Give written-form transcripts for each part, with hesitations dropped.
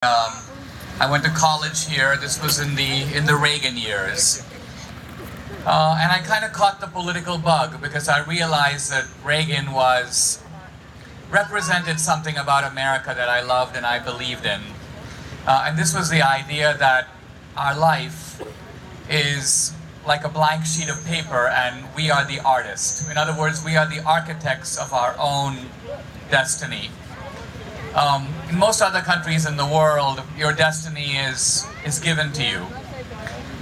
I went to college here. This was in the Reagan years. And I kind of caught the political bug because I realized that Reagan represented something about America that I loved and I believed in. And this was the idea that our life is like a blank sheet of paper and we are the artist. In other words, we are the architects of our own destiny. In most other countries in the world, your destiny is given to you.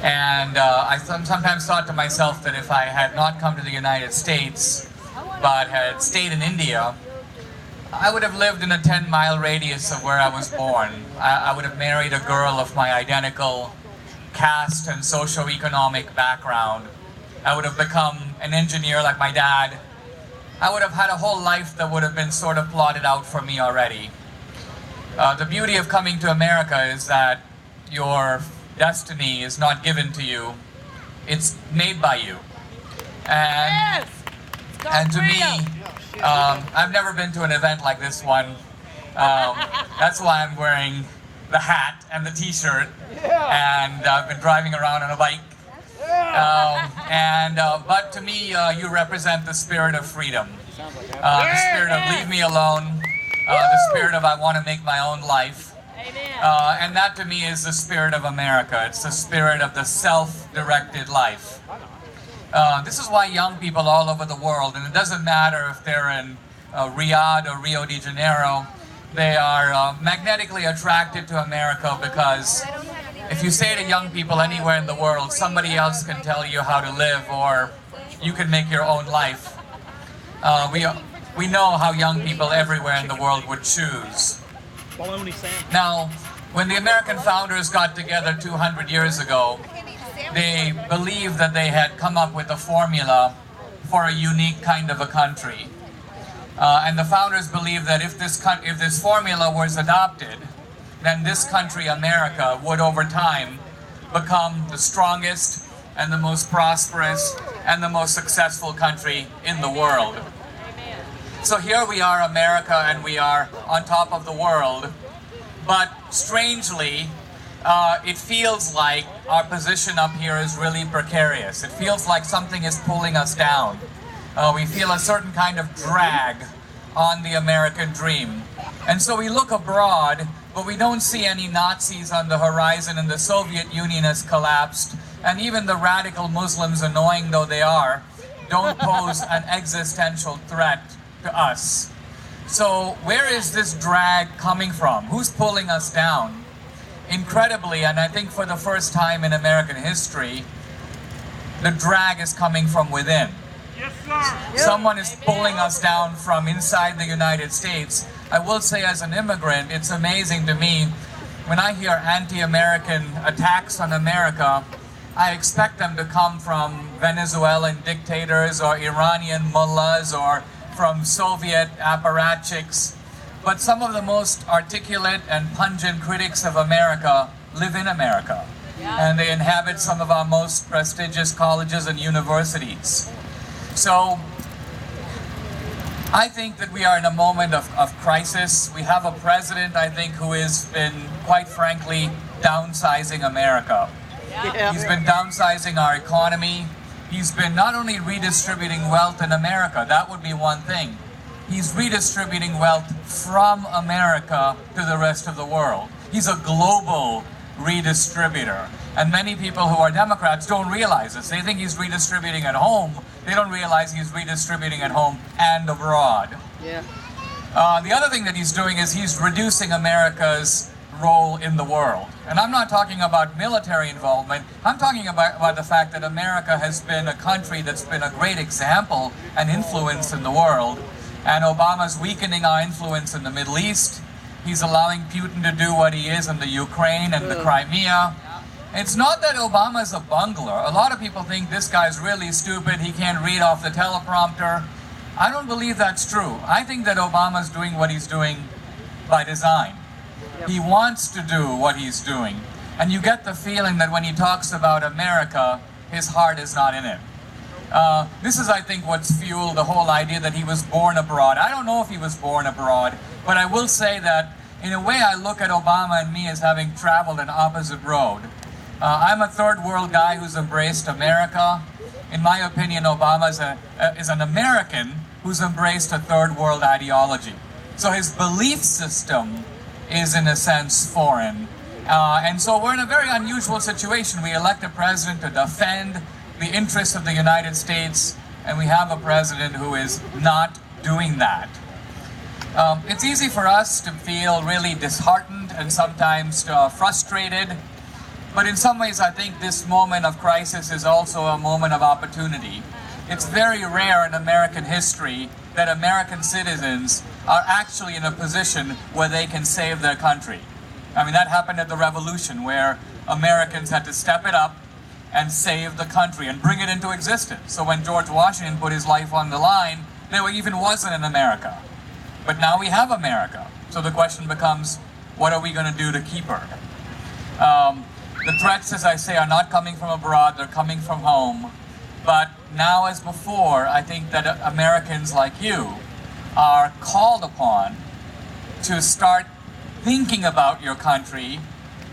And I sometimes thought to myself that if I had not come to the United States, but had stayed in India, I would have lived in a 10-mile radius of where I was born. I would have married a girl of my identical caste and socio-economic background. I would have become an engineer like my dad. I would have had a whole life that would have been sort of plotted out for me already. The beauty of coming to America is that your destiny is not given to you, it's made by you. And to me, I've never been to an event like this one. That's why I'm wearing the hat and the t-shirt, and I've been driving around on a bike. But to me, you represent the spirit of freedom, the spirit of leave me alone, the spirit of I want to make my own life. And that to me is the spirit of America. It's the spirit of the self-directed life. This is why young people all over the world, and it doesn't matter if they're in Riyadh or Rio de Janeiro, they are magnetically attracted to America because if you say to young people anywhere in the world, somebody else can tell you how to live or you can make your own life. We know how young people everywhere in the world would choose. Now, when the American founders got together 200 years ago, they believed that they had come up with a formula for a unique kind of a country. And the founders believed that if this formula was adopted, then this country, America, would over time become the strongest and the most prosperous and the most successful country in the world. So here we are, America, and we are on top of the world. But strangely, it feels like our position up here is really precarious. It feels like something is pulling us down. We feel a certain kind of drag on the American dream. And so we look abroad, but we don't see any Nazis on the horizon, and the Soviet Union has collapsed. And even the radical Muslims, annoying though they are, don't pose an existential threat to us. So where is this drag coming from? Who's pulling us down? Incredibly, and I think for the first time in American history, the drag is coming from within. Yes, sir. Someone is pulling us down from inside the United States. I will say, as an immigrant, it's amazing to me when I hear anti-American attacks on America. I expect them to come from Venezuelan dictators or Iranian mullahs or from Soviet apparatchiks. But some of the most articulate and pungent critics of America live in America. And they inhabit some of our most prestigious colleges and universities. So I think that we are in a moment of crisis. We have a president, I think, who has been, quite frankly, downsizing America. He's been downsizing our economy. He's been not only redistributing wealth in America, that would be one thing. He's redistributing wealth from America to the rest of the world. He's a global redistributor. And many people who are Democrats don't realize this. They think he's redistributing at home. They don't realize he's redistributing at home and abroad. The other thing that he's doing is he's reducing America's role in the world. And I'm not talking about military involvement. I'm talking about the fact that America has been a country that's been a great example and influence in the world. And Obama's weakening our influence in the Middle East. He's allowing Putin to do what he is in the Ukraine and the Crimea. It's not that Obama's a bungler. A lot of people think this guy's really stupid, he can't read off the teleprompter. I don't believe that's true. I think that Obama's doing what he's doing by design. He wants to do what he's doing. And you get the feeling that when he talks about America, his heart is not in it. This is, I think, what's fueled the whole idea that he was born abroad. I don't know if he was born abroad, but I will say that in a way I look at Obama and me as having traveled an opposite road. I'm a third world guy who's embraced America. In my opinion, Obama is an American who's embraced a third world ideology. So his belief system is in a sense foreign. And so we're in a very unusual situation. We elect a president to defend the interests of the United States, and we have a president who is not doing that. It's easy for us to feel really disheartened and sometimes frustrated, but in some ways I think this moment of crisis is also a moment of opportunity. It's very rare in American history that American citizens are actually in a position where they can save their country. I mean, that happened at the Revolution, where Americans had to step it up and save the country and bring it into existence. So when George Washington put his life on the line, there even wasn't an America. But now we have America. So the question becomes, what are we going to do to keep her? The threats, as I say, are not coming from abroad, they're coming from home. But now as before, I think that Americans like you are called upon to start thinking about your country,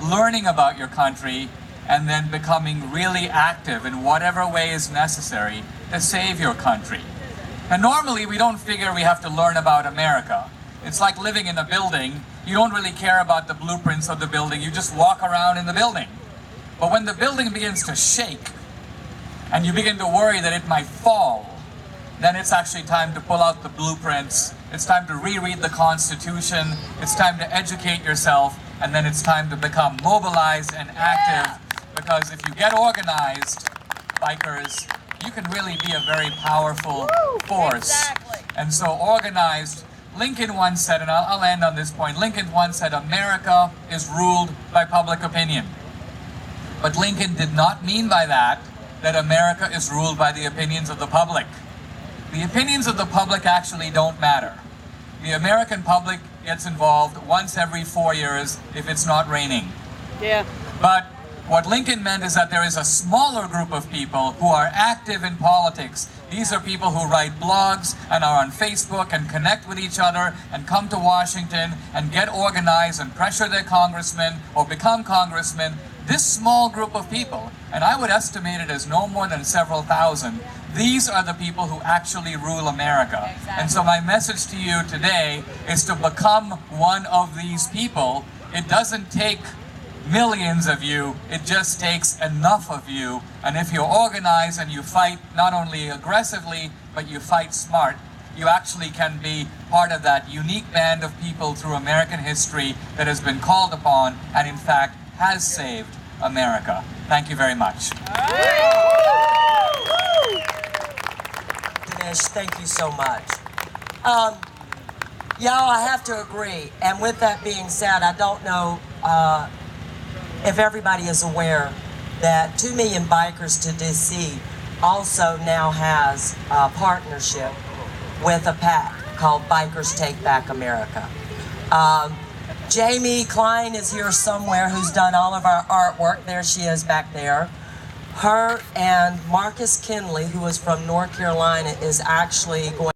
learning about your country, and then becoming really active in whatever way is necessary to save your country. And normally we don't figure we have to learn about America. It's like living in a building. You don't really care about the blueprints of the building, you just walk around in the building. But when the building begins to shake, and you begin to worry that it might fall, then it's actually time to pull out the blueprints, it's time to reread the Constitution, it's time to educate yourself, and then it's time to become mobilized and active, because if you get organized, bikers, you can really be a very powerful force. Exactly. And so organized, Lincoln once said, and I'll end on this point, Lincoln once said, America is ruled by public opinion. But Lincoln did not mean by that America is ruled by the opinions of the public. The opinions of the public actually don't matter. The American public gets involved once every 4 years if it's not raining. Yeah. But what Lincoln meant is that there is a smaller group of people who are active in politics. These are people who write blogs and are on Facebook and connect with each other and come to Washington and get organized and pressure their congressmen or become congressmen. This small group of people, and I would estimate it as no more than several thousand, these are the people who actually rule America. Exactly. And so my message to you today is to become one of these people. It doesn't take millions of you, it just takes enough of you. And if you're organized and you fight not only aggressively, but you fight smart, you actually can be part of that unique band of people through American history that has been called upon and in fact has saved America. Thank you very much. Dinesh, thank you so much. Y'all, I have to agree. And with that being said, I don't know if everybody is aware that 2 Million Bikers to DC also now has a partnership with a PAC called Bikers Take Back America. Jamie Klein is here somewhere, who's done all of our artwork. There she is back there. Her and Marcus Kinley, who is from North Carolina, is actually going